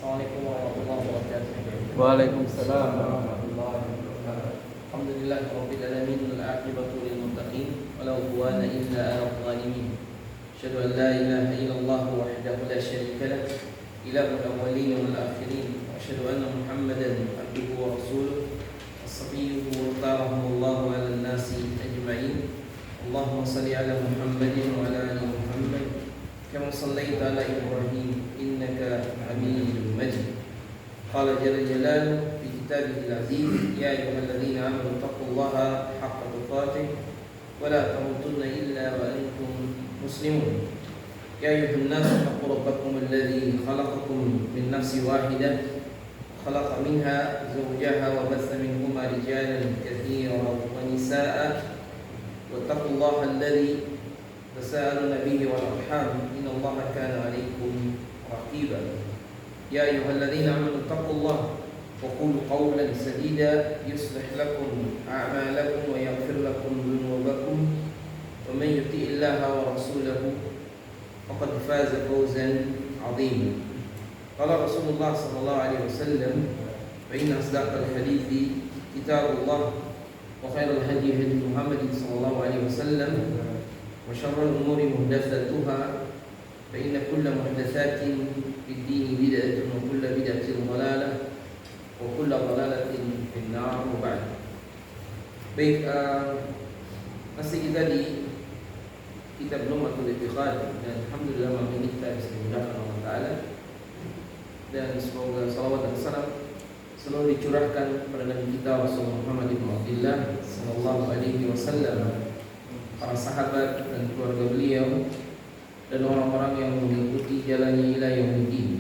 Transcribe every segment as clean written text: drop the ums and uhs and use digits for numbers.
Assalamualaikum warahmatullahi wabarakatuh. Waalaikumsalam warahmatullahi wabarakatuh. Alhamdulillah rabbil alamin wal aqibatu lil muttaqin wala udwana illa 'alal zalimin. Asyhadu an la ilaha illallah wahdahu la syarika lah ilahul awwalin wal akhirin. Wa asyhadu anna Muhammadan abduhu wa rasuluh as-safiyyuhu wa tarahumullahu 'alan nasi ajma'in. Allahumma shalli 'ala Muhammadin wa 'ala ali Muhammad kama shallaita 'ala Ibrahim innaka Hamidum Majid. Qala jalla jalaluhu fi kitabihil aziz, ya ayyuhalladzina amanu taqullaha haqqa tuqatih wa la tamutunna illa wa antum muslimun. Ya ayyuhan nasu taqu rabbakum alladzi khalaqakum min nafsin wahidah khalaqa minha zawjaha wa batha minhuma rijalan katsiran wa nisaa'a wattaqullaha alladzi tasaaluna bihi wal arham innallaha kana 'alaykum raqiba. Ya ayyuhalladzina amanu taqullaha wa qulu qawlan sadida yuslih lakum a'malakum wa yaghfir lakum dhunubakum wa man yuti'illaha wa rasulahu faqad faza fawzan 'azima. Qala Rasulullah sallallahu alaihi wasallam, fa inna asdaqal hadithi kitabullah wa khairal hadi hadi Muhammad sallallahu alaihi wasallam wa syarrul umuri muhdatsatuha fa inna kulla muhdatsatin fid dini bid'atun wa kulla bid'atin dhalalah wa kulla dhalalatin fin nar wa ba'd. Baik, masih kita di kitab Lum'atul I'tiqad, dan alhamdulillah malam ini kita bisa dimudahkan Allah Ta'ala, dan semoga salawat dan salam selalu dicurahkan pada Nabi kita Rasulullah Muhammad ibn Abdillah sallallahu alaihi wasallam, para sahabat dan keluarga beliau, dan orang-orang yang mengikuti jalannya ila yaumil.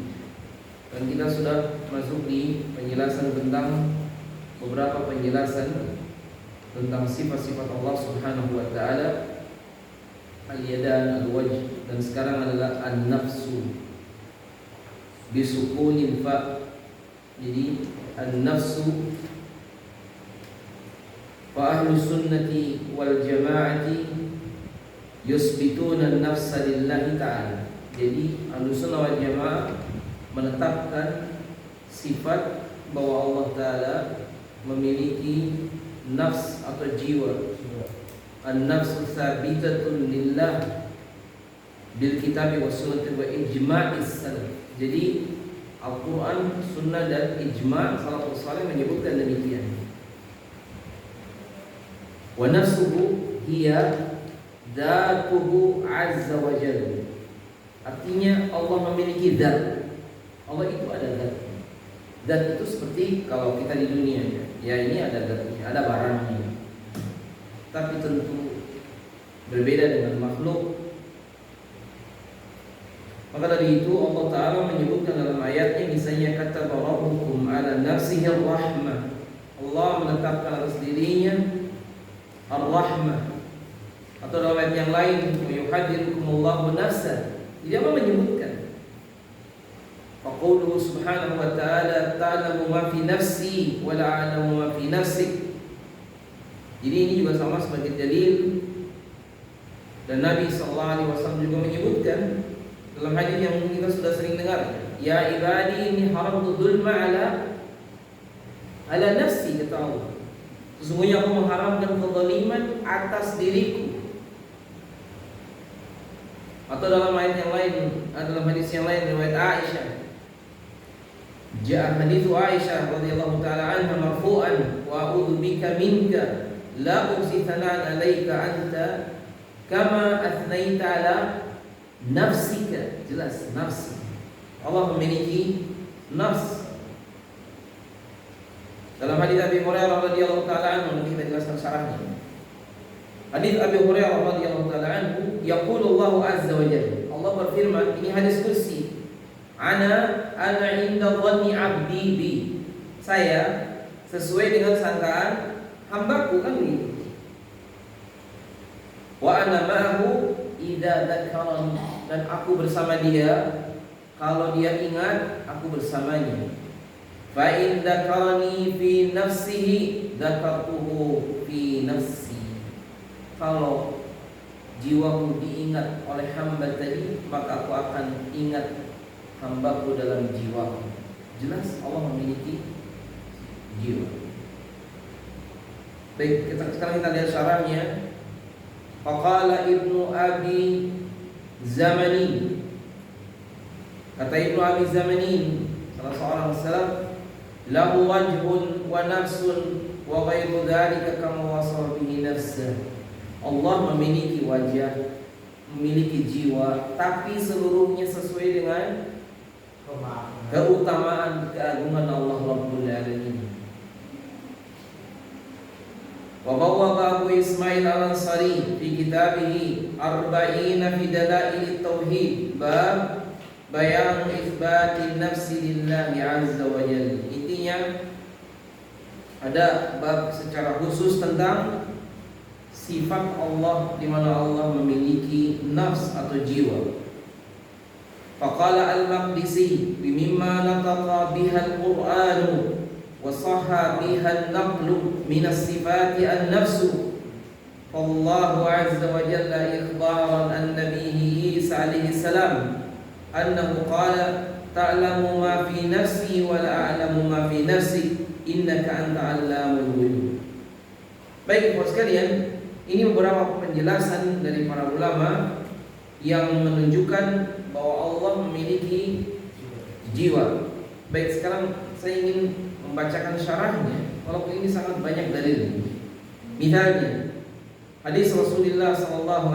Dan kita sudah masuk di penjelasan tentang beberapa penjelasan tentang sifat-sifat Allah Subhanahu wa taala, al-yadan, al-wajh, dan sekarang adalah an-nafsu bisukunil fa. Jadi an-nafsu fa ahlus sunnati wal jama'ati yusbituna an-nafsa lillahi ta'ala. Jadi ahlus sunnah wal jamaah menetapkan sifat bahwa Allah Ta'ala memiliki nafs atau jiwa. An-nafsu tsabitatun lillah bil kitabi was sunnati wa ijma'is salaf. Jadi Al-Quran, Sunnah, dan ijma' salafus salih menyebutkan demikian. Wa nafsuhu hiya dzatuhu azza wa jalla. Artinya Allah memiliki zat. Allah itu ada zat. Zat itu seperti kalau kita di dunia, ya ini ada zatnya, ada barangnya. Tapi tentu berbeda dengan makhluk. Maka dari itu Allah Ta'ala menyebutkan dalam ayatnya, misalnya kata Rabbukum ala nafsihi ar-rahmah. Allah menetapkan atas dirinya ar-rahmah. Atau dalam ayat yang lain, yuhadirukumullahu nafsa. Jadi apa menyebutkan? Faquluhu subhanahu wa ta'ala ta'lamu ma fi nafsi wa la a'lamu ma fi nafsik. Jadi ini juga sama sebagai dalil. Dan Nabi SAW juga menyebutkan dalam hadis yang kita sudah sering dengar, ya ibadi inni haramtu dzulma ala nafsi, kata Allah, sesungguhnya aku mengharamkan kezaliman atas diriku. Atau dalam ayat yang lain, dalam hadis yang lain riwayat Aisyah, ja'a haditsu Aisyah radhiyallahu taala anha marfu'an, wa a'udzu bika minka la usi thana'an 'alaika anta kama athnaita 'ala nafsika. Jelas nafsi. Allah memiliki nafs. Dalam hadis Abi Hurairah radhiyallahu taala anhu, nanti kita jelaskan syarahnya. Hadis Abi Hurairah radhiyallahu taala anhu, yaqulu Allah azza wa jalla. Allah berfirman, ini hadis kursi. Ana inda dhanni 'abdi bi. Saya sesuai dengan sangkaan hambaku, kan begitu. Wa ana ma'ahu idza dzakarani, dan aku bersama dia kalau dia ingat, aku bersamanya. Fa in dzakarani fi nafsihi dzakartuhu fi nafsi. Kalau jiwaku diingat oleh hamba tadi, maka aku akan ingat hambaku dalam jiwaku. jelas Allah memiliki jiwa. Baik, sekarang kita lihat syarahnya. Faqala Ibnu Abi Zamani, kata Ibnu Abi Zamani, salah seorang salaf, lahu wajhun wa nafsun wa ghairu dzalika kama wasara bihi nafsah. Allah memiliki wajah, memiliki jiwa, tapi seluruhnya sesuai dengan keutamaan keagungan Allah Rabbul Alamin. Wa bawwaqa Abu Ismail Al-Ansari fi kitabih Arba'ina fi Dalail Tauhid bab bayan itsbatin nafsi lillahi azza wa jalla. Intinya ada bab secara khusus tentang sifat Allah, di mana Allah memiliki nafs atau jiwa. Faqala al-Maqdisi bimimma nataqa biha al-Qur'anu wa sahha biha an-naqlu min as-sifati an-nafsu. Allahu azza wa jalla ikhbaran an nabiyhi Isa alaihi salam annahu qala ta'lamu ma fi nafsi wa la a'lamu ma fi nafsi innaka anta 'allamul ghuyub. Baik, Bapak sekalian, ini beberapa penjelasan dari para ulama yang menunjukkan bahwa Allah memiliki jiwa. Baik, sekarang saya ingin membacakan syarahnya, walaupun ini sangat banyak dalil. Misalnya, hadis Rasulullah SAW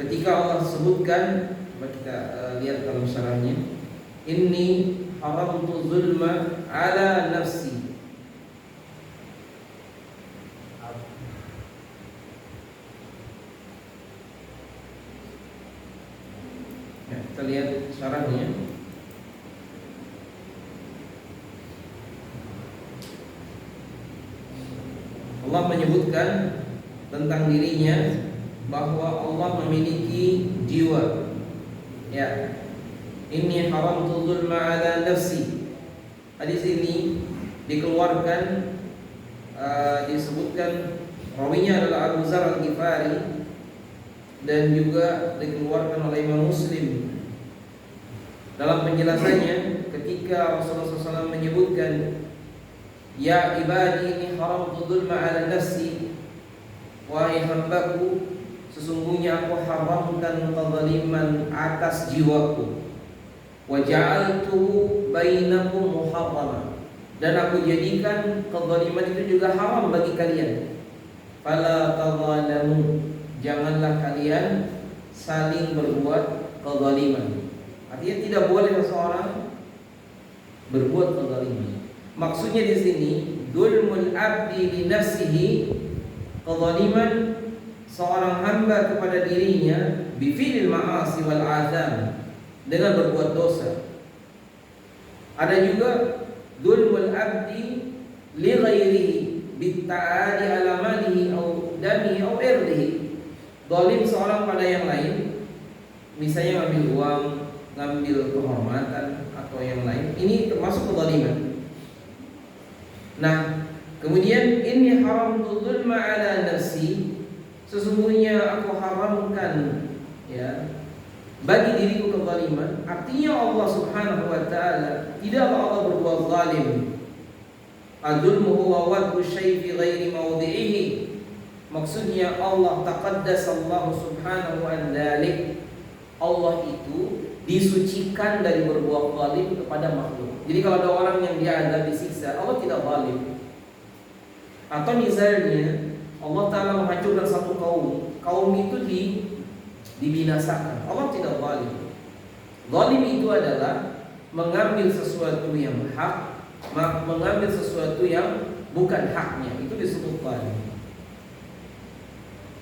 ketika Allah sebutkan, coba kita lihat dalam syarahnya, inni haramtu zulma ala nafsi. Kita lihat syarahnya. Allah menyebutkan tentang dirinya bahwa Allah memiliki jiwa. Ya. Inni haramtu zulma ala nafsi. Hadis ini dikeluarkan, disebutkan rawinya adalah Abu Dzar Al-Ghifari, dan juga dikeluarkan oleh Imam Muslim. Dalam penjelasannya, ketika Rasulullah SAW menyebutkan, ya ibadi ini haramtu dzulma ala nafsi, wahai hambaku, sesungguhnya aku haramkan kezaliman atas jiwaku, wa ja'altuhu bainakum muharrama, dan aku jadikan kezaliman itu juga haram bagi kalian. Fala tadzalamu, janganlah kalian saling berbuat kezaliman. Artinya tidak boleh seseorang berbuat kezaliman. Maksudnya di sini dzulmul abdi li nafsihi, kezaliman seorang hamba kepada dirinya, bifilil ma'asi wal azam, dengan berbuat dosa. Ada juga dzulmul abdi li ghairihi bitta'adi ala malihi au damihi au irdihi. Zalim seorang pada yang lain, misalnya ngambil uang, ngambil kehormatan atau yang lain, ini termasuk kezaliman. Nah, kemudian ini haramtu dzulma ala nafsi, sesungguhnya aku haramkan, ya, bagi diriku kezaliman. Artinya Allah Subhanahu wa taala, tidaklah Allah berbuat zalim. Adzulmu huwa wad'u syai' fi ghairi mawdi'ihi. Maksudnya Allah taqaddas Allah Subhanahu wa dzalik. Allah itu disucikan dari berbuat zalim kepada makhluk. Jadi kalau ada orang yang diazab, disiksa, Allah tidak zalim. Atau misalnya Allah Ta'ala menghancurkan satu kaum itu dibinasakan, Allah tidak zalim. Zalim itu adalah mengambil sesuatu yang hak, mengambil sesuatu yang bukan haknya, itu disebut zalim.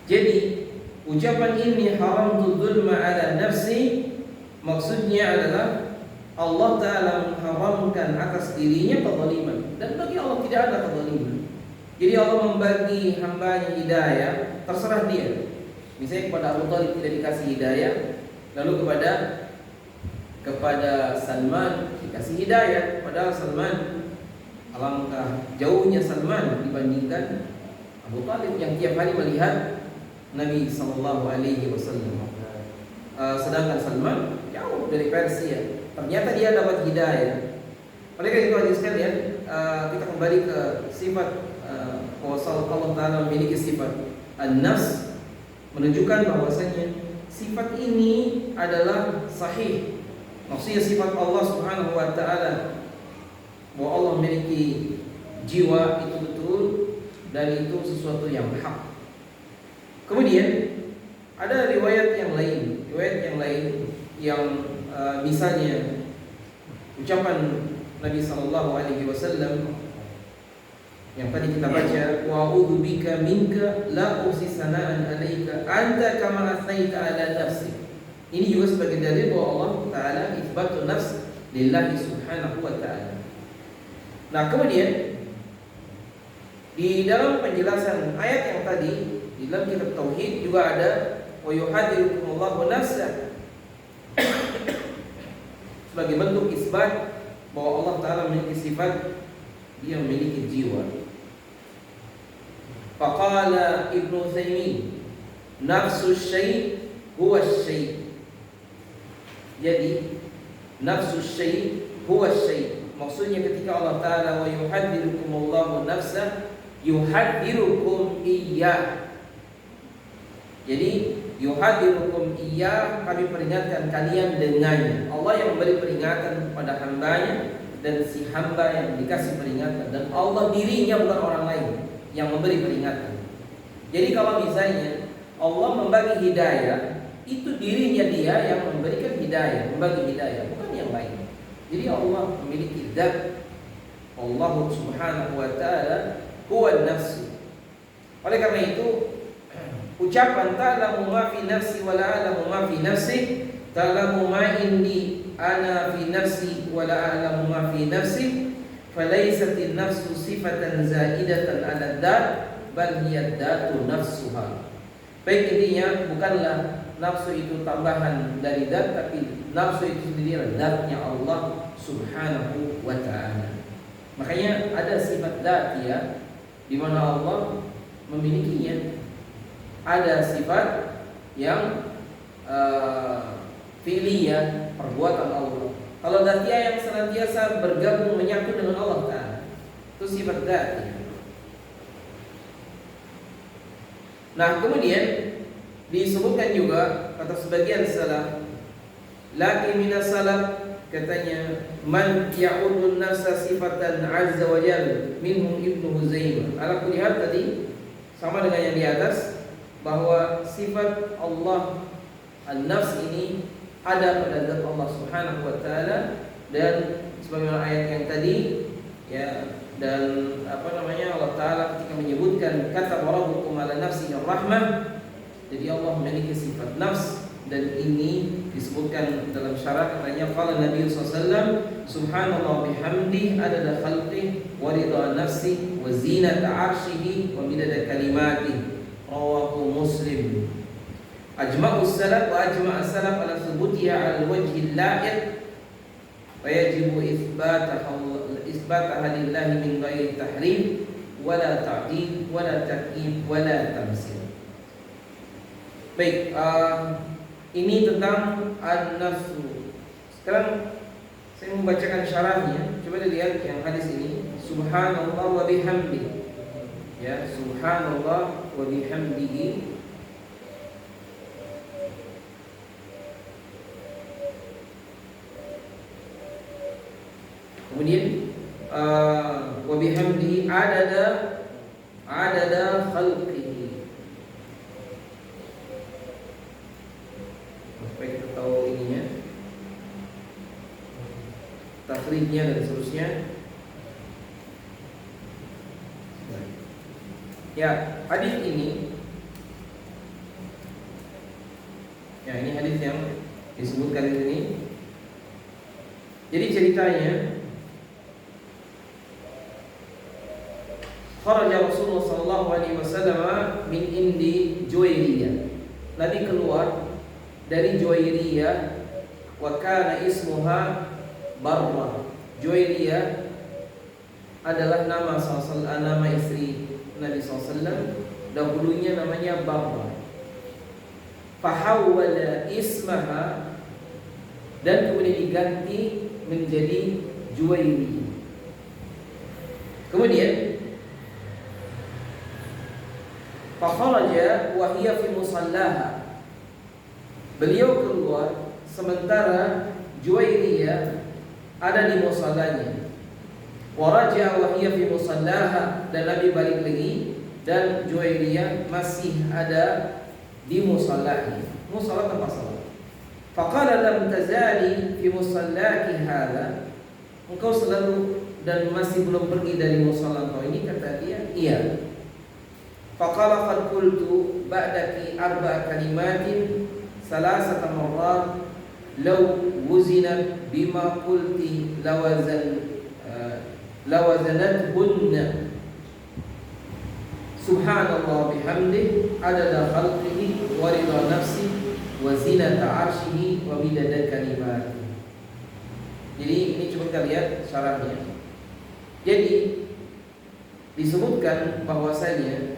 Jadi ucapan ini haramtu dzulma ala nafsi, maksudnya adalah Allah Ta'ala mengharamkan atas dirinya kezaliman, dan bagi Allah tidak ada kezaliman. Jadi Allah membagi hambanya hidayah, terserah dia. Misalnya kepada Abu Thalib tidak dikasih hidayah, lalu kepada Salman dikasih hidayah. Padahal Salman, alangkah jauhnya Salman dibandingkan Abu Thalib yang tiap hari melihat Nabi SAW. Sedangkan Salman jauh dari Persia. Ternyata dia dapat hidayah. Oleh karena itu hadirin sekalian, kita kembali ke sifat bahwa Allah Ta'ala memiliki sifat an-nafs, menunjukkan bahwasanya sifat ini adalah sahih. Maksudnya sifat Allah Subhanahu wa Ta'ala bahwa Allah memiliki jiwa itu betul, dan itu sesuatu yang hak. Kemudian ada riwayat yang lain yang misalnya ucapan Nabi sallallahu alaihi wasallam yang tadi kita baca, wa a'udzu bika minka la uhsi sana'an 'alaika anta kama athaita 'ala nafsi. Ini juga sebagai dalil bahwa Allah Ta'ala itsbatun nafs lillahi subhanahu wa ta'ala. Nah, kemudian di dalam penjelasan ayat yang tadi di dalam kitab tauhid juga ada wa yuhadirukumullahu nafsa, sebagai bentuk isbat bahwa Allah Ta'ala memiliki sifat, dia memiliki jiwa. Faqala Ibnu Utsaimin, nafsu syai' huwa syai'. Jadi nafsu syai' huwa syai', maksudnya ketika Allah Ta'ala wa yuhadirukumullahu nafsa, yuhadirukum iyyah. Jadi yuhadirukum iyyah, kami peringatkan kalian dengannya. Allah yang memberi peringatan kepada hambanya, dan si hamba yang dikasih peringatan, dan Allah dirinya, bukan orang lain yang memberi peringatan. Jadi kalau misalnya Allah membagi hidayah, itu dirinya dia yang memberikan hidayah, membagi hidayah, bukan yang lain. Jadi Allah memiliki zat. Allah Subhanahu wa Ta'ala huwa nafsu. Oleh karena itu ucapan ta'lamu ma fi nafsi wa la a'lamu ma fi nafsi, ta'lamu ma indi ana fi nafsi wa la a'lamu ma fi nafsi, falaisatin nafsu sifatan zaidatan 'ala dzat bal hiya dzatu nafsuha. Baik, intinya bukanlah nafsu itu tambahan dari zat, tapi nafsu itu sendiri zatnya Allah Subhanahu wa Ta'ala. Makanya ada sifat dzatiyah di mana Allah memilikinya. Ada sifat yang fi'liyah, perbuatan Allah. Kalau dzatiyah yang senantiasa bergabung menyatu dengan Allah Ta'ala, itu sifat dzatiyah. Nah, kemudian disebutkan juga kata sebagian salaf, lakin minas salaf, katanya, man ya'udun nafsa sifatan azza wa jalla, minhum Ibnu Huzaimah. Ala kulli hal tadi sama dengan yang di atas, bahwa sifat Allah an-nafs ini ada pada zat Allah Subhanahu wa Ta'ala, dan sebagaimana ayat yang tadi ya, dan Allah Ta'ala ketika menyebutkan kata rabbukum ala nafsihi rahmah, jadi Allah memiliki sifat nafs, dan ini disebutkan dalam syarah, katanya qala Nabi sallallahu alaihi wasallam subhanallah bihamdihi adada khalqihi wa ridha nafsihi wa zinata 'arsyihi wa midada kalimatihi. Rawahu Muslim. Ajma'us salaf wa ajma'a salaf ala thubutiha ala wajhi al-la'iq, wa yajibu isbataha lillahi min ghairi tahrif wala ta'dil wala takyif wala tamsil. Baik, ini tentang an-nafsu. Sekarang saya membacakan syarahnya. Coba dilihat yang hadis ini. Subhanallah wa bihamdihi. Ya, subhanallah wa bihamdihi. Kemudian wa bihamdihi adada khalqihi. Supaya kita tahu ininya, takhrijnya dan seterusnya. Ya, hadis ini, ya ini hadis yang disebutkan di sini. Jadi ceritanya, kharaja Rasulullah sallallahu alaihi wasallam min indi Juwairiyah. Nabi keluar dari Juwairiyah, wa kana ismuha Barra. Juwairiyah adalah nama istri Nabi SAW, dahulunya namanya Barra. Fahawwala ismaha dan kemudian diganti menjadi Juwairiyah. Kemudian fakharaja wa hiya fi musallaha, beliau keluar sementara Juwairiyah ada di musallanya. Wa raja'a wa hiya fi musallaha, dan Nabi balik lagi dan Juwairiyah masih ada di musallanya, musalla tempat salat. Faqala lam tazali fi musallaki hadha, engkau selalu dan masih belum pergi dari musalla kau ini? Kata dia, iya. Faqala qad qultu ba'daki arba'a kalimatin salasata marrat law wuzinat bima qulti lawazanathunna subhanallah bihamdih adada khalqihi wa ridha nafsi wa zinata arshihi wa midada kalimati. Jadi ini coba kita lihat syarahnya. Jadi disebutkan bahwasanya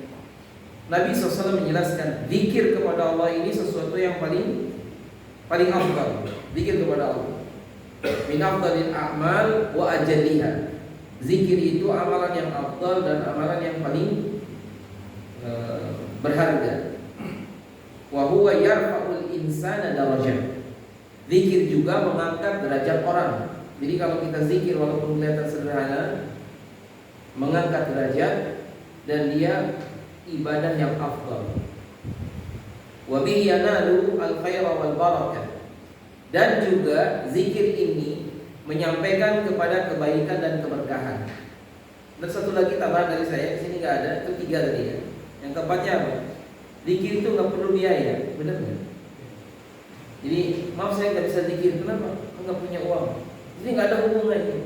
Nabi SAW menjelaskan zikir kepada Allah ini sesuatu yang paling afdal. Zikir kepada Allah min afdalil a'mal wa ajalliha. Zikir itu amalan yang afdal dan amalan yang paling berharga. Wa huwa yarfa'ul insana darajat. Zikir juga mengangkat derajat orang. Jadi kalau kita zikir walaupun kelihatan sederhana, mengangkat derajat dan dia ibadah yang afdal. Wa bihi yanalu al-khaira wal barakah. Dan juga zikir ini menyampaikan kepada kebaikan dan keberkahan. Dan satu lagi tambahan dari saya, di sini nggak ada, itu 3 tadi ya. Yang keempatnya apa? Zikir itu nggak perlu biaya, benar nggak? Jadi maaf saya nggak bisa zikir, kenapa? Nggak punya uang. Jadi nggak ada hubungannya.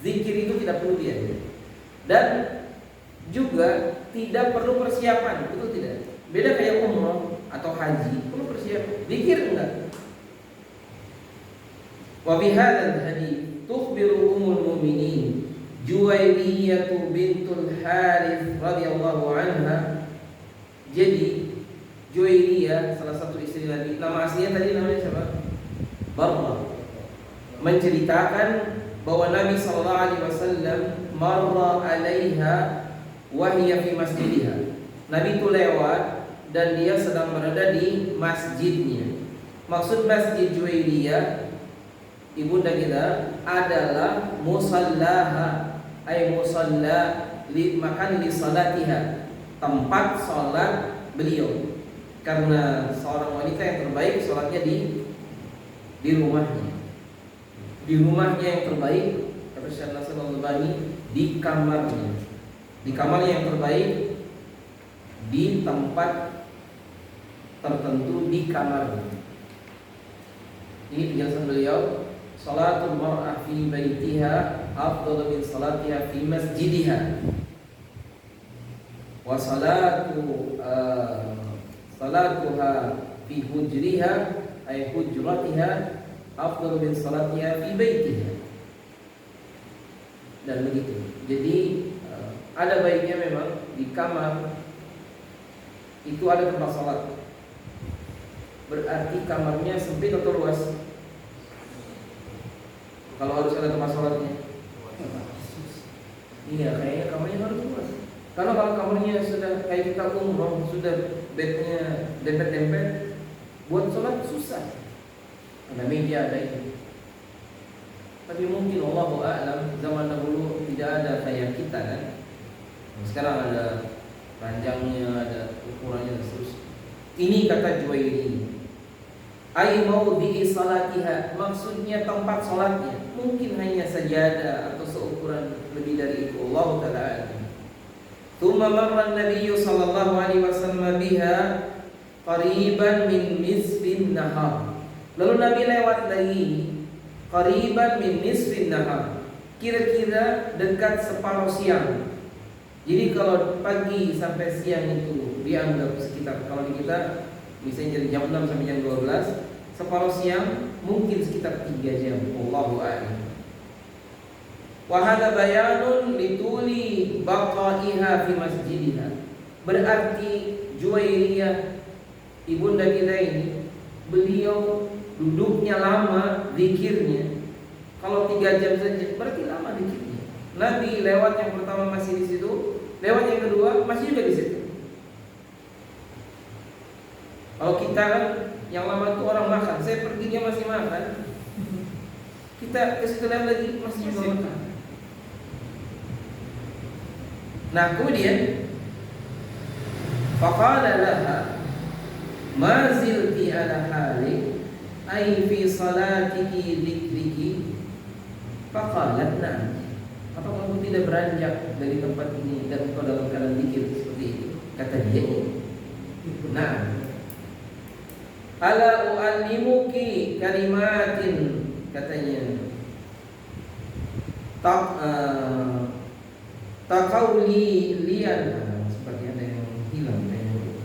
Zikir itu tidak perlu biaya. Dan juga tidak perlu persiapan, betul tidak? Beda kayak umroh atau haji, perlu persiapan. Zikir enggak. Wa bihadzal hadits tukhbiru ummul mu'minin Juwairiyah bintul Harith radhiyallahu anha. Jadi Juwairiyah salah satu istri Nabi, nama aslinya tadi namanya siapa? Barra. Menceritakan bahwa Nabi sallallahu alaihi wasallam marra 'alaiha wa hiya fi masjidiha. Nabi itu lewat dan dia sedang berada di masjidnya. Maksud masjid Juwairiyah ibunda kita adalah musallaha, ay musalla li makan li salatiha, tempat salat beliau. Karena seorang wanita yang terbaik salatnya di rumahnya. Di rumahnya yang terbaik, kata Syekh Nasr Al-Albani, di kamarnya. Di kamarnya yang terbaik, di tempat tertentu di kamarnya. Ini penjelasan beliau. Salatul mar'ah fi baitiha afdalu min salatiha fi masjidiha. Wa salatuha fi hujriha ay hujratiha afdalu min salatiha fi baitiha. Dan begitu. Jadi ada baiknya memang di kamar itu ada tempat salat. Berarti kamarnya sempit atau luas? Kalau harus ada tempat salatnya, iya kayaknya kamarnya harus luas. Karena kalau kamarnya sudah kayak kita umroh, sudah bednya dempet-dempet, buat salat susah. Karena meja ada itu. Tapi mungkin Allahu a'lam, zaman dahulu tidak ada kayak kita kan. Sekarang ada panjangnya, ada ukurannya dan seterusnya. Ini kata Juwairiyah. Ai maudhi'i salatiha, maksudnya tempat salatnya. Mungkin hanya sajadah atau seukuran lebih dari itu. Allah taala. Tsumma marra an-nabiy sallallahu alaihi wasallam biha qariban min nisfin nahar. Lalu Nabi lewat lagi qariban min nisfin nahar. Kira-kira dekat separuh siang. Jadi kalau pagi sampai siang itu dianggap sekitar, kalau di kita misalnya dari jam 6 sampai jam 12, separuh siang mungkin sekitar 3 jam. Wallahu a'lam. Wa hadza bayanun lituli baqaiha fi masjidiha. Berarti Juwairiyah ibunda kita ini, beliau duduknya lama, zikirnya. Kalau 3 jam saja berarti lama zikirnya. Nabi lewat yang pertama masih di situ, lewat yang kedua masih juga di situ. Kalau kita kan yang lama itu orang makan, saya pergi dia masih makan. Kita ke situ lagi masih juga makan. Nah, kemudian faqala laha ma zilti ala halik ay fi salatiki dzikriki. Faqalat na'am. Apa kamu tidak beranjak dari tempat ini dan kau dalam keadaan zikir seperti itu? Kata dia. Nah, ala u'allimuki kalimatin, katanya. Taqawli lian, seperti ada yang hilang kayaknya.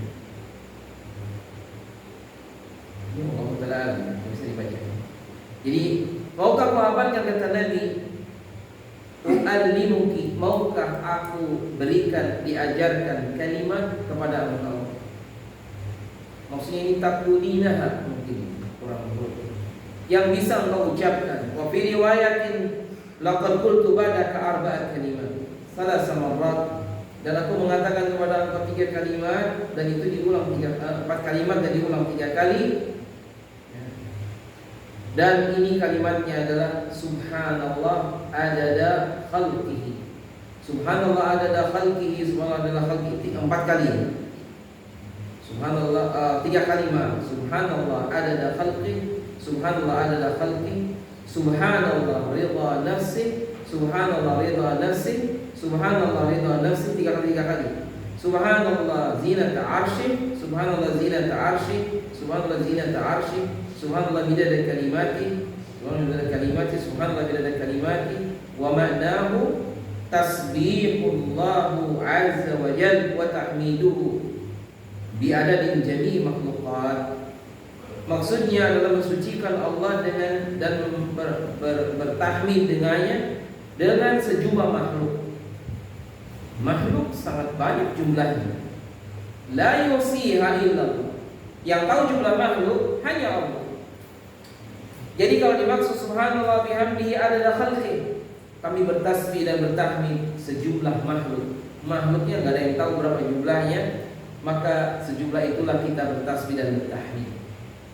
Ini Allah Ta'ala bisa dibaca. Jadi, maukah kau hafalkan kata Nabi? U'allimuki, maukah aku berikan, diajarkan kalimat kepada engkau? Maksudnya ini takudinaha, mungkin kurang lebih yang bisa engkau ucapkan. Wa fi riwayatin laqad qultu ba'daka arba'at kalimat salah samarrat, dan aku mengatakan kepada engkau 3 kalimat, dan itu diulang 4 kalimat dan diulang 3 kali. Dan ini kalimatnya adalah subhanallah adada khalqihi. Subhanallah adada khalqihi, subhanallah adada khalqihi 4 kali. Subhanallah 3 kalimat. Subhanallah adada khalqihi, subhanallah adada khalqihi, subhanallah ridha nafsi, subhanallah ridha nafsi, subhanallah ridha nafsi 3 kali. Subhanallah zinata arsy, subhanallah zinata arsy, subhanallah zinata arsy, subhanallah bidada kalimati, subhanallah bidada kalimati, subhanallah bidada kalimati. Wa ma'nahu tasbihullahu azza wa jalla wa tahmiduhu bi adadin jami' makhluqat. Maksudnya adalah mensucikan Allah dengan dan bertahmid dengannya dengan sejumlah makhluk. Makhluk sangat banyak jumlahnya. La yusiha illallah. Yang tahu jumlah makhluk hanya Allah. Jadi kalau dimaksud subhanallah bihamdihi adada khalqi, kami bertasbih dan bertahmid sejumlah makhluk. Makhluknya enggak ada yang tahu berapa jumlahnya, maka sejumlah itulah kita bertasbih dan bertahmid.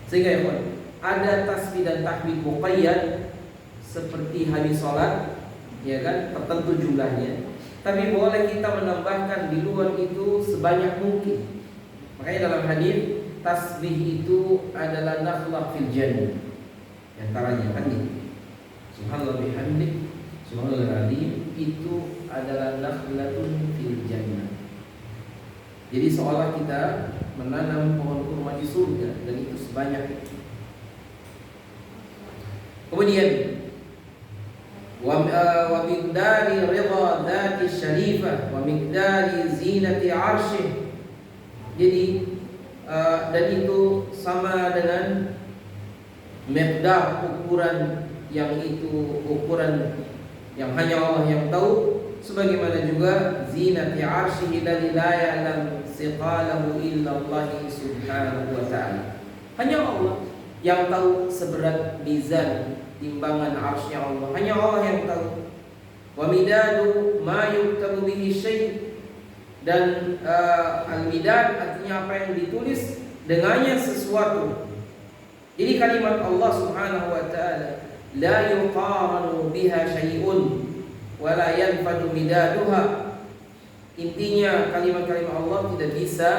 Sehingga ya, ada tasbih dan tahmid muqayyad seperti habis sholat, ya kan, tertentu jumlahnya. Tapi boleh kita menambahkan di luar itu sebanyak mungkin. Makanya dalam hadis tasbih itu adalah nakhlah fil jannah. Antaranya kan ini. Subhanallah bihamdi, subhanallah azim, itu adalah nakhlatun fil jannah. Jadi seolah kita menanam pohon kurma di surga, dan itu sebanyak itu. Kemudian wa miqdari ridha dzati syarifah wa miqdari zinati arsyih. Jadi dan itu sama dengan miqdar, ukuran yang itu ukuran yang hanya Allah yang tahu, sebagaimana juga zinati arsyihi alladzi la ya'lam siqalahu illa Allah subhanahu wa ta'ala. Hanya Allah yang tahu seberat mizan timbangan arsy Allah, hanya Allah yang tahu. Wa midadu ma yuktabu bihi syai', dan al-midad artinya apa yang ditulis dengannya sesuatu. Jadi kalimat Allah subhanahu wa ta'ala la yuqaranu biha syai'un wa la yanfadu midaduha. Intinya kalimat-kalimat Allah tidak bisa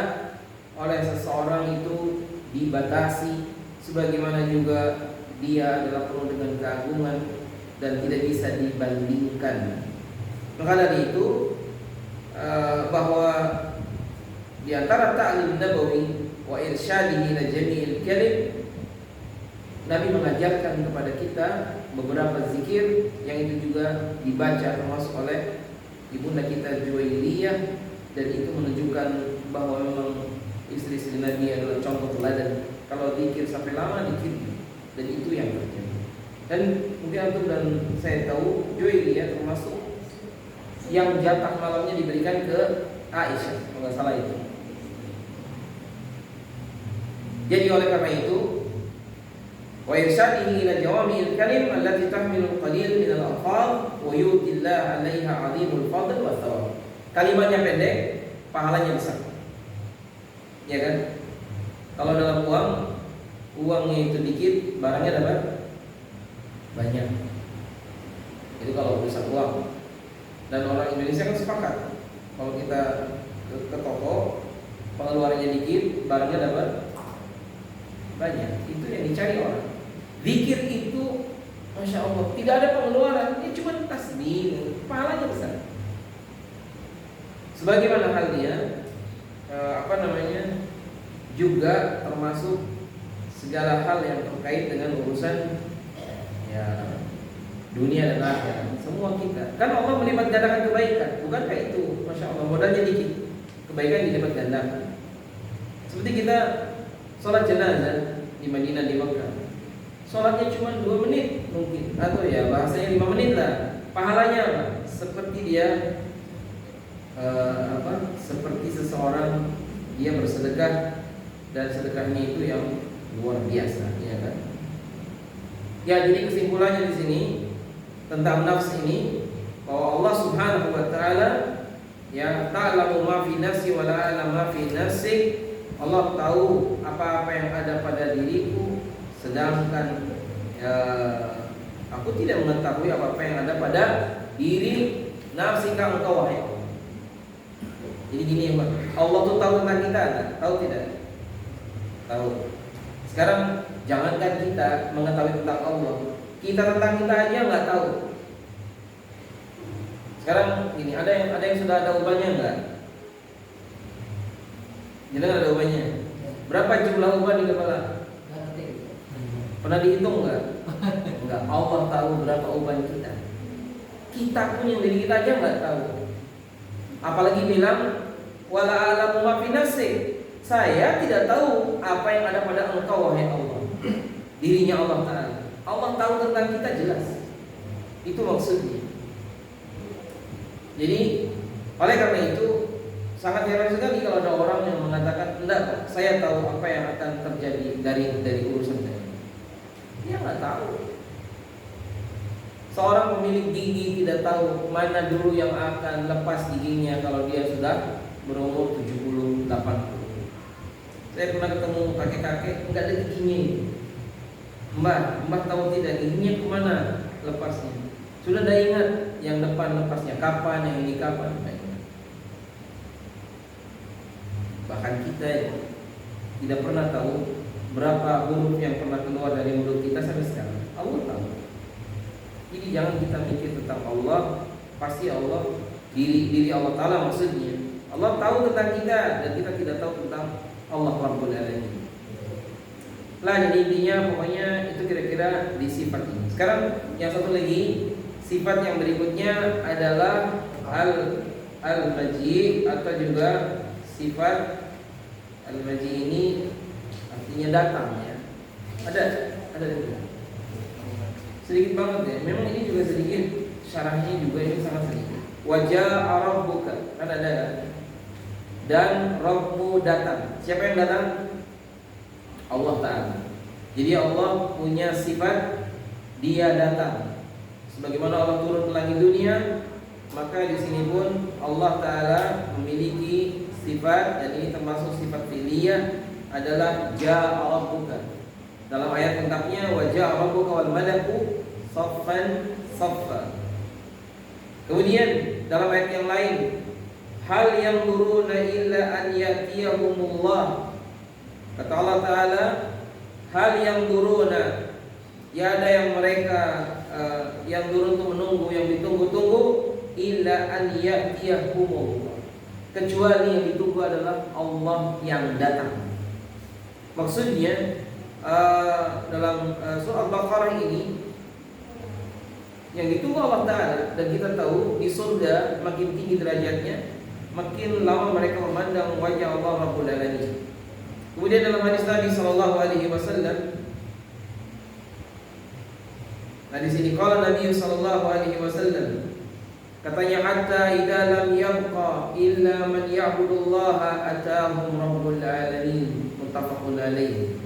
oleh seseorang itu dibatasi, sebagaimana juga dia adalah penuh dengan keagungan dan tidak bisa dibandingkan. Maka dari itu bahwa di antara ta'lim nabawi wa irsyadihi ila jami'il kalim, Nabi mengajarkan kepada kita beberapa zikir yang itu juga dibaca termasuk oleh ibunda kita Juwairiyah, dan itu menunjukkan bahwa memang istri-istri Nabi adalah contoh teladan. Kalau zikir sampai lama dikit, dan itu yang terjadi. Dan mungkin antum dan saya tahu Juwairiyah termasuk yang jatah malamnya diberikan ke Aisyah, kalau nggak salah itu. Jadi oleh karena itu wa irsyadihi ila jawami'il kalim allati tahmilu qalil min al-alfaz wa yu'tillahu 'alaiha 'azimul fadl wa thawab. Kalimatnya pendek, pahalanya besar. Ya kan? Kalau dalam uangnya itu dikit, barangnya dapat banyak. Itu kalau urusan uang. Dan orang Indonesia kan sepakat, kalau kita ke toko, pengeluarannya dikit, barangnya dapat banyak. Itu yang dicari orang. Zikir itu, masya Allah, tidak ada pengeluaran, ini cuma tasbih, pahalanya besar. Sebagaimana halnya, juga termasuk segala hal yang terkait dengan urusan ya dunia dan akhirat. Semua kita, kan Allah melipat gandakan kebaikan, bukankah itu, masya Allah, modalnya dikit, kebaikan dilipat gandakan. Seperti kita sholat jenazah di Madinah, di Mekah, sholatnya cuma 2 menit mungkin, atau ya bahasanya 5 menit lah. Pahalanya apa? Seperti dia seperti seseorang dia bersedekah, dan sedekahnya itu yang luar biasa, ya kan? Ya, jadi kesimpulannya di sini tentang nafs ini, bahwa Allah Subhanahu wa taala ya ta'lamu ma fi nafsi wa la a'lamu ma fi nafsik. Allah tahu apa-apa yang ada pada diriku, sedangkan aku tidak mengetahui apa-apa yang ada pada diri nafsika engkau wahai Allah. Jadi gini ya Pak, Allah tuh tahu tentang kita, kan? Tahu tidak? Tahu. Sekarang jangankan kita mengetahui tentang Allah, kita tentang kita aja nggak tahu. Sekarang gini, ada yang sudah ada ubahnya nggak? Jadi ada ubahnya. Berapa jumlah ubah di kepala? Pernah dihitung nggak? Enggak. Allah tahu berapa ubah kita. Kita pun yang diri kita aja nggak tahu. Apalagi bilang wala a'lamu ma fi nafsi. Saya tidak tahu apa yang ada pada engkau wahai Allah. Dirinya Allah Ta'ala. Allah tahu tentang kita jelas. Itu maksudnya. Jadi oleh karena itu sangat heran sekali kalau ada orang yang mengatakan enggak, saya tahu apa yang akan terjadi dari urusan saya. Dia nggak tahu. Seorang pemilik gigi tidak tahu mana dulu yang akan lepas giginya kalau dia sudah berumur 70, 80. Saya pernah ketemu kakek-kakek enggak ada giginya. Mbah tahu tidak giginya kemana lepasnya? Sudah ada ingat yang depan lepasnya kapan, yang ini kapan? Bahkan kita tidak pernah tahu berapa huruf yang pernah keluar dari mulut kita sampai sekarang. Allah tahu. Jadi jangan kita mikir tentang Allah, pasti Allah diri Allah Ta'ala maksudnya. Allah tahu tentang kita dan kita tidak tahu tentang Allah Rabbul Alamin. Lah, jadi intinya pokoknya itu kira-kira di sifat ini. Sekarang yang satu lagi, sifat yang berikutnya adalah al-maji atau juga sifat al-maji ini artinya datang ya. Ada juga. Sedikit banget ya. Memang ini juga sedikit, syarahnya juga ini sangat sedikit. Wajah rabbuka, kan ada kan? Dan Rabbmu datang. Siapa yang datang? Allah Ta'ala. Jadi Allah punya sifat Dia datang. Sebagaimana Allah turun ke langit dunia, maka di sini pun Allah Ta'ala memiliki sifat, dan ini termasuk sifat fi'liyah, adalah ja'a rabbuka. Dalam ayat lengkapnya wa ja'a rabbuka wal malaku saffan saffa. Kemudian dalam ayat yang lain, hal yanzuruna illa an yatiyahumullah. Kata Allah Ta'ala, hal yanzuruna, ya ada yang mereka yang turun untuk menunggu, yang ditunggu-tunggu, illa an yatiyahumullah, kecuali yang ditunggu adalah Allah yang datang. Maksudnya dalam surah Al-Baqarah ini yang ditunggu Allah Ta'ala, dan kita tahu di surga makin tinggi derajatnya, makin lama mereka memandang wajah Allah Rabbul Alamin. Kemudian dalam hadis Nabi sallallahu alaihi wasallam, nah di sini qala Nabi sallallahu alaihi wasallam, katanya hatta idza lam yabqa illa man ya'budullaha atahum Rabbul Alamin, muttafaqun alaihi.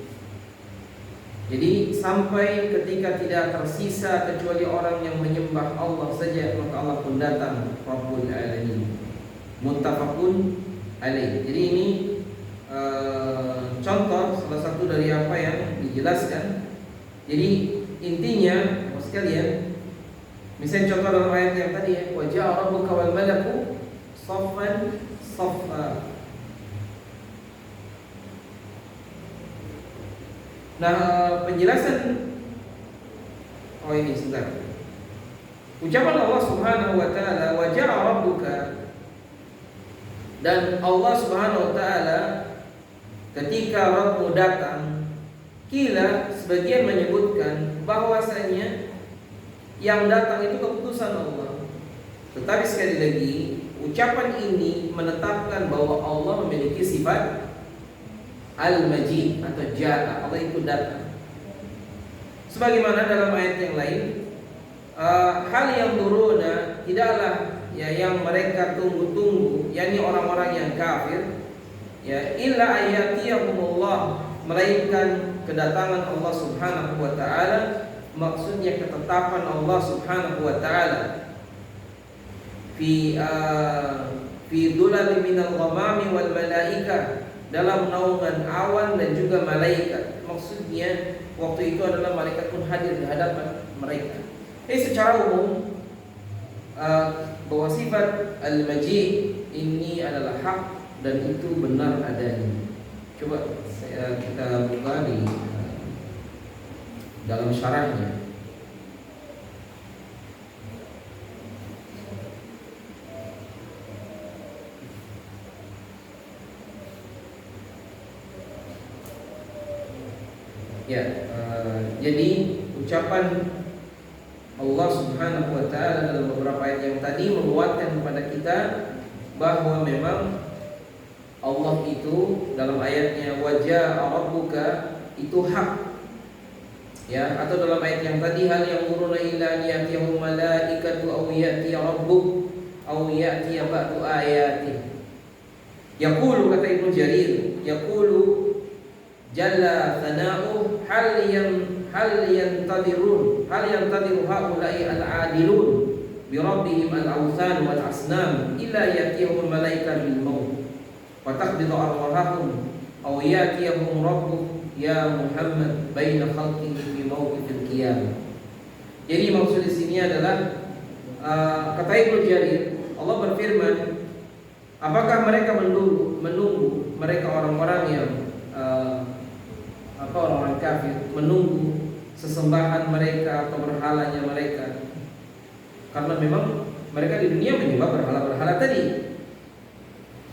Jadi sampai ketika tidak tersisa kecuali orang yang menyembah Allah saja, maka Allah pun datang, Rabbul Alamin. Muttafaqun alaih. Jadi ini contoh salah satu dari apa yang dijelaskan. Jadi intinya sekalian, misalnya contoh dalam ayat yang tadi ya, wa ja'a rabbuka wal malaku saffan saffa. Nah, penjelasan ini sebentar. Ucapan Allah Subhanahu wa taala, wa ja'a rabbuka, dan Allah Subhanahu wa taala ketika Rabbmu datang, kila sebagian menyebutkan bahwasanya yang datang itu keputusan Allah. Tetapi sekali lagi, ucapan ini menetapkan bahwa Allah memiliki sifat al-maji atau ja'a, Allah itu datang. Sebagaimana dalam ayat yang lain, hal yang turuna tidaklah ya yang mereka tunggu-tunggu, yakni orang-orang yang kafir, ya illa ayatiyahumullah, melainkan kedatangan Allah Subhanahu wa taala, maksudnya ketetapan Allah Subhanahu wa taala fi dhulal minal ghamami wal malaika, dalam naungan awan dan juga malaikat. Maksudnya waktu itu adalah malaikat pun hadir di hadapan mereka. Secara umum bahwa sifat al-maji ini adalah hak dan itu benar adanya. Coba kita buka di dalam syarahnya. Ya, jadi ucapan Allah Subhanahu wa taala dalam beberapa ayat yang tadi menguatkan kepada kita bahwa memang Allah itu dalam ayatnya wajah rabbuka itu hak. Ya, atau dalam ayat yang tadi hal yang muruna illa yatihum malaikatu aw yati rabbuk aw yati ba'du ayati. Yaqulu, kata Ibnu Jarir, yaqulu jalla thana'u hal yantadiru haula'i al-adilun bi rabbihim al-awthan wal asnam illa yatihum malaika bil maut wa taqbidu arwahahum aw yatihum rabbuk ya Muhammad baina khalqihi fi mawqifil qiyamah. Jadi maksud di sini adalah kata Ibnu Jarir, Allah berfirman, apakah mereka menunggu mereka orang-orang yang orang-orang kafir menunggu sesembahan mereka atau berhalanya mereka, karena memang mereka di dunia menyembah berhala-berhala tadi,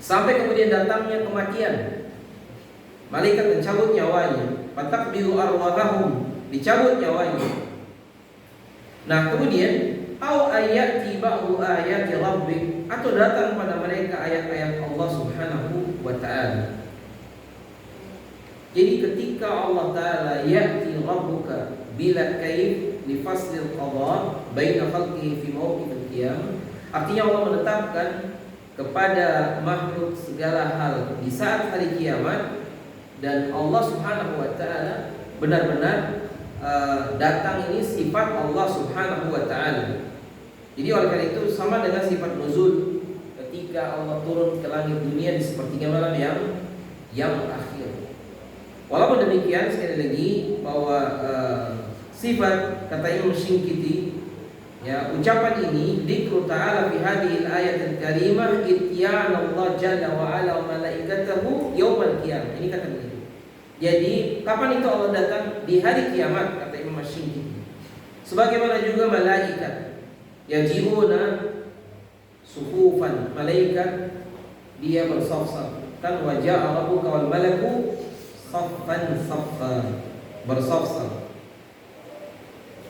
sampai kemudian datangnya kematian, malaikat mencabut nyawanya, fataqbidu arwahahum, dicabut nyawanya. Nah kemudian au ayati ba'du ayati rabbik, atau datang pada mereka ayat-ayat Allah Subhanahu wa taala. Jadi ketika Allah Ta'ala ya'ti rabbuka bila kaif li faslil qadha baina khalqihi fi mawqifil qiyam, artinya Allah menetapkan kepada makhluk segala hal di saat hari kiamat, dan Allah Subhanahu wa taala benar-benar datang. Ini sifat Allah Subhanahu wa taala. Jadi oleh karena itu sama dengan sifat nuzul, ketika Allah turun ke langit dunia di sepertiga malam yang akhir. Walaupun demikian, sekali lagi bahwa sifat, kata Imam Shinqiti, ya, ucapan ini dzikru ta'ala fi hadhil ayatil karimah ityan Allah jalla wa ala wa malaikatahu yaumal qiyamah. Ini kata beliau. Jadi kapan itu Allah datang? Di hari kiamat, kata Imam Shinqiti. Sebagaimana juga malaikat yaji'una sufufan, malaikat dia bersaf-saf. Kan waja'a rabbuka wal malaku saffan saffa, bersaf-saf.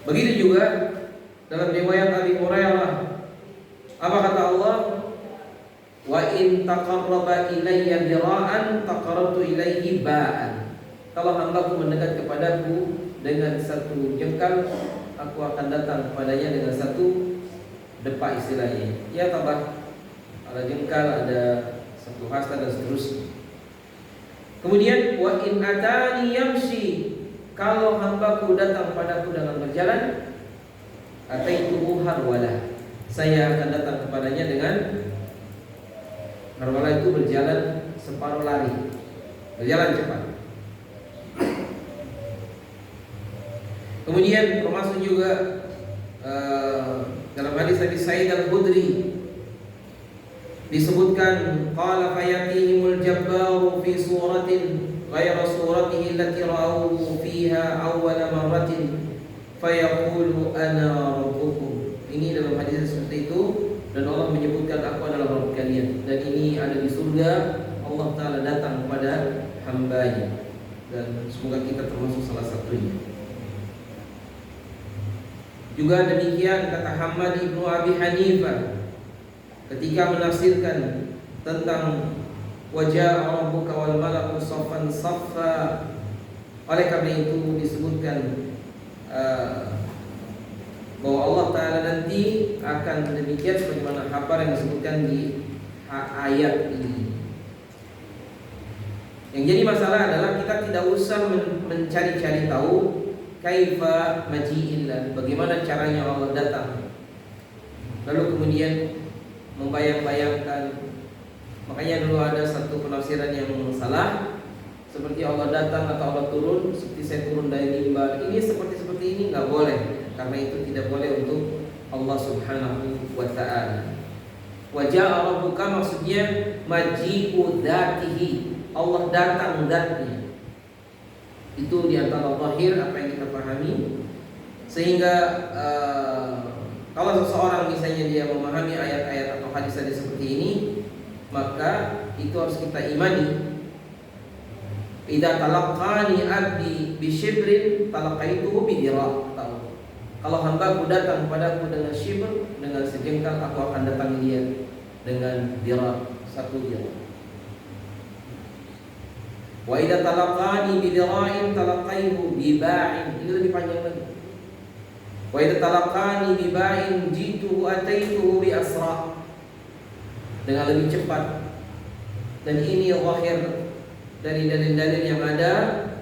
Begitu juga dalam riwayat Abi Hurairah, apa kata Allah? Wa in taqarraba ilayya dira'an taqarrabtu ilayhi ba'an. Kalau hambaku mendekat kepadaku dengan satu jengkal, aku akan datang kepadanya dengan satu depa, istilahnya. Ya tambah ada jengkal, ada satu hasta dan seterusnya. Kemudian wa in atani yamshi kalau hambaku datang padaku dengan berjalan, ataituhu harwala, saya akan datang kepadanya dengan harwala, itu berjalan separuh lari, berjalan cepat. Kemudian termasuk juga dalam hadis Abi Sa'id Al-Khudri disebutkan, qala fayatihimul jabbaru fi suratin ghayra suratihi allati ra'awhu fiha awwala marratin fayaqulu ana rabbukum. Ini dalam hadis seperti itu, dan Allah menyebutkan aku adalah Rabb kalian, dan ini ada di surga. Allah Ta'ala datang kepada hambanya, dan semoga kita termasuk salah satunya. Juga demikian kata Hamad ibnu Abi Hanifah ketika menafsirkan tentang wajah rabbuka wal malaku saffan saffa. Oleh karena itu disebutkan bahwa Allah Ta'ala nanti akan demikian sebagaimana kabar yang disebutkan di ayat ini. Yang jadi masalah adalah kita tidak usah mencari-cari tahu kaifa maji'illah, bagaimana caranya Allah datang, lalu kemudian membayang-bayangkan. Makanya dulu ada satu penafsiran yang salah, seperti Allah datang atau Allah turun, seperti saya turun dari mimbar. Ini seperti ini nggak boleh, karena itu tidak boleh untuk Allah Subhanahu wa Ta'ala. Wajah rabbuka maksudnya maji'u dzatihi, Allah datang zatnya. Itu di antara zahir apa yang kita pahami. Sehingga kalau seseorang misalnya dia memahami ayat-ayat atau hadis-hadis seperti ini, maka itu harus kita imani. Idza talaqqani abdi bi shibrin talaqaituhu bi dira'. Kalau hambaku datang kepadaku dengan shibr, dengan sejengkal, aku akan datang dia dengan dira', satu dira'. Wa idza talaqani bi dira'in talaqaihu bi ba'in. Ini lebih panjang lagi. Wa idza talaqani bi ba'in jitu ataituhu bi asra. Dengan lebih cepat. Dan ini zahir dari dalil-dalil yang ada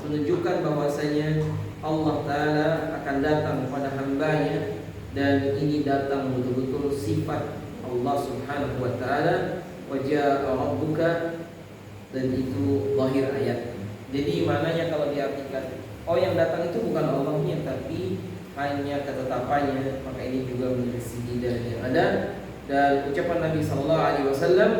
menunjukkan bahwasanya Allah Ta'ala akan datang kepada hambanya, dan ini datang betul-betul sifat Allah Subhanahu wa Ta'ala. Wajah rabbuka, dan itu zahir ayat. Jadi maknanya kalau diartikan, oh yang datang itu bukan Allahnya, tapi hanya ketetapannya, maka ini juga menjadi segi dari yang ada. Dan ucapan Nabi Sallallahu Alaihi Wasallam,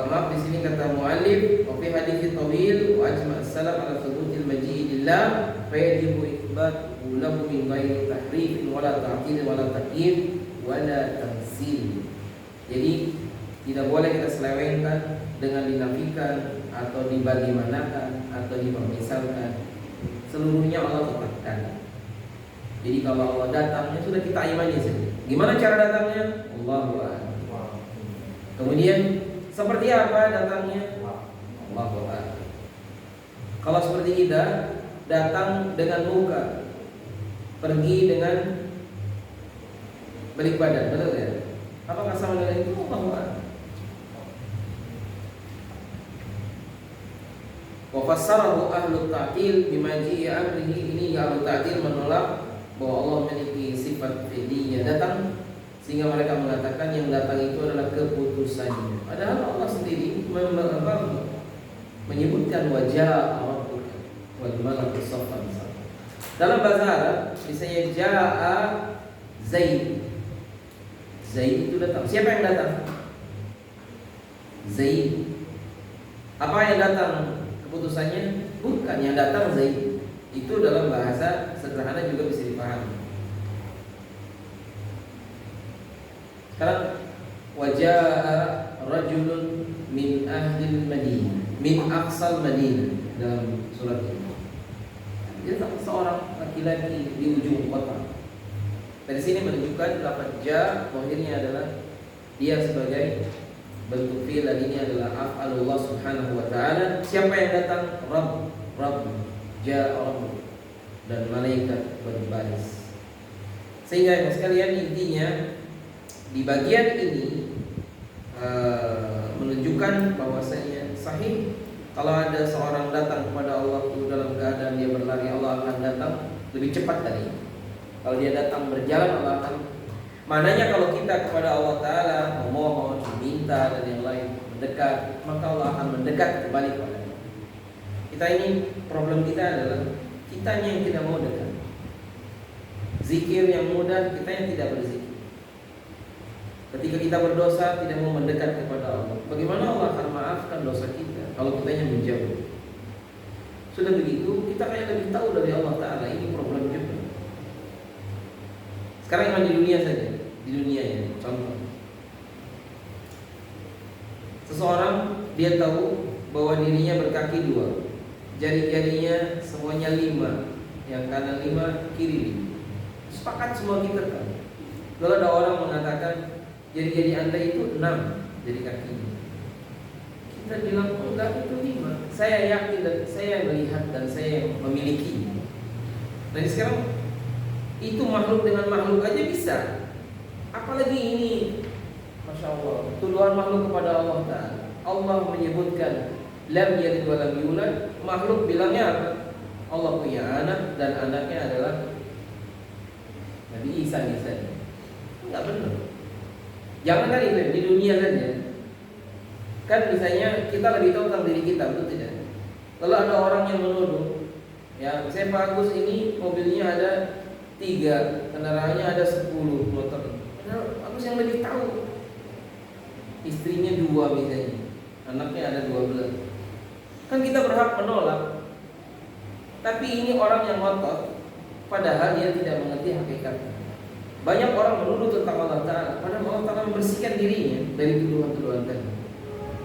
maaf di sini kata muallif, wa fi hadits tawil wa ajma' as-salaf ala thubutil maji'i lillah fa yajibu itsbatu lahu min ghairi tahrif wala ta'til wala takyif wala tamsil. Jadi tidak boleh kita selewengkan dengan dinafikan atau dibagaimanakan atau dipermisalkan. Seluruhnya Allah tetapkan. Jadi kalau Allah datangnya sudah kita imani saja. Gimana cara datangnya? Allahu a'lam. Kemudian seperti apa datangnya? Allahu a'lam. Kalau seperti kita datang dengan muka, pergi dengan balik badan, betul ya? Apakah sama dengan itu? Allahu a'lam. Wa fassarahu ahlu ta'til bimaji'i amrihi. Ini ahlu ta'til menolak bahwa Allah memiliki sifat fi'liyah datang, sehingga mereka mengatakan yang datang itu adalah keputusannya. Padahal Allah sendiri menyebutkan wajah rabbuka wal malaku saffan saffan. Dalam bahasa Arab misalnya ja'a Zaid. Zaid itu datang. Siapa yang datang? Zaid. Apa yang datang? Keputusannya? Bukan, yang datang Zaid. Itu dalam bahasa sederhana juga bisa dipahami. Sekarang wajah rajulun min ahlil Madinah, min aqsal Madinah dalam surat ini. Dia seorang laki-laki di ujung kota. Dari sini menunjukkan lafaz ja zahirnya adalah dia sebagai bentuk fi'il, dan ini adalah af'alullah Subhanahu wa ta'ala. Siapa yang datang? Rabb, ja Rabb, dan malaikat berbaris. Sehingga yang sekalian intinya di bagian ini menunjukkan bahwasanya sahih Kalau ada seorang datang kepada Allah itu dalam keadaan dia berlari, Allah akan datang lebih cepat dari itu. Kalau dia datang berjalan, Allah akan. Maknanya kalau kita kepada Allah Ta'ala memohon, meminta dan yang lain, mendekat, maka Allah akan mendekat kembali kepada kita. Kita ini, problem kita adalah kitanya yang tidak mau dekat. Zikir yang mudah, kita yang tidak berzikir. Ketika kita berdosa, tidak mau mendekat kepada Allah. Bagaimana Allah akan maafkan dosa kita kalau kitanya menjauh? Sudah begitu, kita kayak lebih tahu dari Allah Ta'ala. Ini problem juga. Sekarang cuma di dunia saja. Di dunia ini, contoh. Seseorang, dia tahu bahwa dirinya berkaki 2, jari-jarinya semuanya 5, yang kanan 5, kiri 5. Sepakat semua kita tahu. Lalu ada orang mengatakan jari-jari Anda itu 6 jari kakinya. Kita bilang enggak, itu 5. Saya yakin dan saya melihat dan saya memiliki. Nah sekarang itu makhluk dengan makhluk aja bisa. Apalagi ini, Masya Allah, tuduhan makhluk kepada Allah Ta'ala. Allah menyebutkan lam yalid wa lam yulad. Makhluk bilangnya apa? Allah punya anak dan anaknya adalah Nabi Isa misalnya. Enggak benar. Jangan kan itu di dunia saja. Kan misalnya kita lebih tahu tentang diri kita, betul tidak? Kalau ada orang yang menuduh, ya saya Pak Agus ini mobilnya ada 3, kendaraannya ada 10 motor. Padahal Agus yang lebih tahu. Istrinya 2 misalnya, anaknya ada 12. Kan kita berhak menolak. Tapi ini orang yang ngotot, padahal dia tidak mengerti hakikatnya. Banyak orang menuduh tentang Allah Ta'ala, padahal Allah Ta'ala membersihkan dirinya dari tuduhan-tuduhan tadi.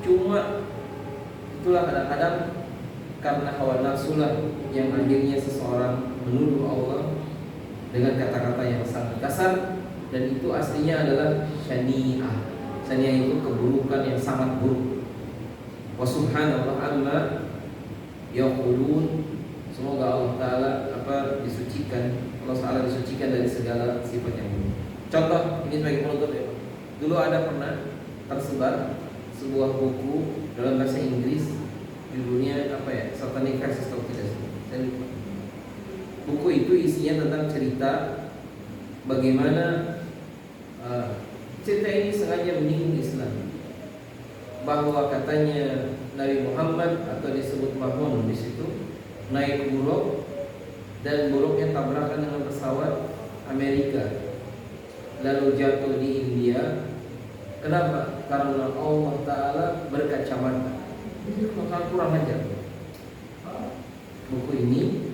Cuma itulah kadang-kadang karena hawa nafsu lah yang akhirnya seseorang menuduh Allah dengan kata-kata yang sangat kasar, dan itu aslinya adalah syani'ah. Syani'ah itu keburukan yang sangat buruk. Wa subhanallah amma yaqulun. Semoga Allah Ta'ala disucikan, Allah Ta'ala disucikan dari segala sifat yang buruk. Contoh, ini sebagai penutup ya. Dulu ada pernah tersebar sebuah buku dalam bahasa Inggris, judulnya Satanic Verses atau tidak sih? Saya lupa. Buku itu isinya tentang cerita bagaimana cerita ini sengaja menyinggung Islam, bahwa katanya Nabi Muhammad atau disebut Mahmud di situ naik buruk dan buruknya tabrakan dengan pesawat Amerika lalu jatuh di India. Kenapa? Karena Allah Ta'ala berkacamata. Maka kurang ajar. Buku ini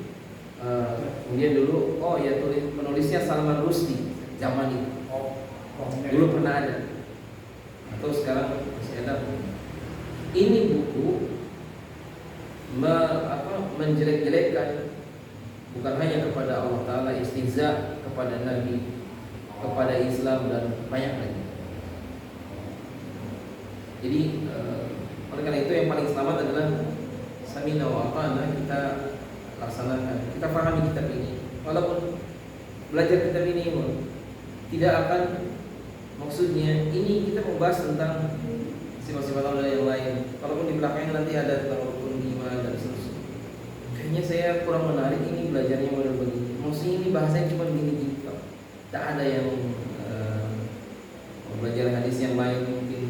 kemudian dulu penulisnya Salman Rushdie zaman itu. Dulu pernah ada, atau sekarang masih ada. Ini buku menjelek-jelekkan bukan hanya kepada Allah Ta'ala, istihza kepada Nabi, kepada Islam dan banyak lagi. Jadi oleh karena itu yang paling selamat adalah samina wa ata'na, kita laksanakan, kita pahami kitab ini. Walaupun belajar kitab ini tidak akan, maksudnya ini kita membahas tentang sifat-sifat Allah yang lain. Walaupun di belakangnya nanti ada tentang rukun iman dan seterusnya. Kayaknya saya kurang menarik ini belajarnya model begini. Maksudnya ini bahasanya cuma gini-gini. Tak ada yang belajar hadis yang lain mungkin.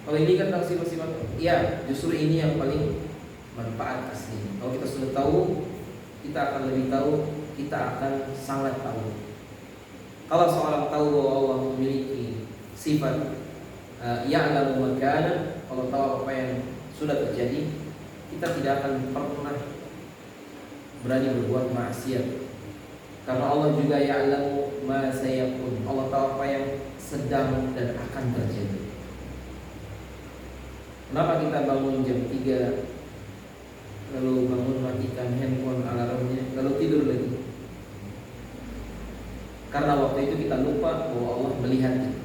Kalau ini kan tentang sifat-sifat, ya justru ini yang paling manfaat asli. Kalau kita sudah tahu, kita akan lebih tahu, kita akan sangat tahu. Kalau seorang tahu bahwa Allah memiliki sifat ya'lamu ma kana, kalau tahu apa yang sudah terjadi, kita tidak akan pernah berani berbuat maksiat. Karena Allah juga ya'lamu ma sayakun, Allah tahu apa yang sedang dan akan terjadi. Kenapa kita bangun jam 3 lalu bangun matikan handphone alarmnya lalu tidur lagi? Karena waktu itu kita lupa bahwa Allah melihat kita.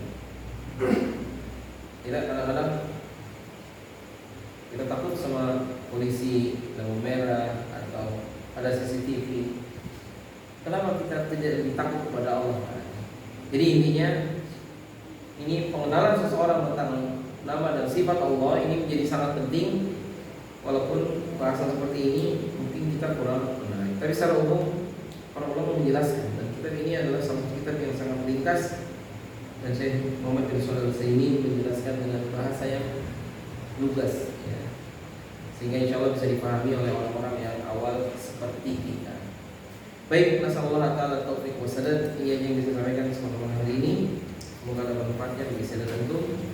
Tidak, kadang-kadang kita takut sama polisi, lampu merah atau ada CCTV. Kenapa kita tidak lebih takut kepada Allah? Jadi intinya ini pengenalan seseorang tentang nama dan sifat Allah ini menjadi sangat penting. walaupun bahasa seperti ini mungkin kita kurang menarik, tapi secara umum para ulama menjelaskan, dan kitab ini adalah salah satu kitab yang sangat ringkas, dan Syekh Muhammad bin Shalih Al-Utsaimin menjelaskan dengan bahasa yang lugas, ya, sehingga insya Allah bisa dipahami oleh orang-orang yang awal seperti kita. Baik, nasallallahu ta'ala taufiq wa sadad. Ini yang bisa saya sampaikan kesempatan hari ini. Semoga ada manfaatnya bagi saya dan antum.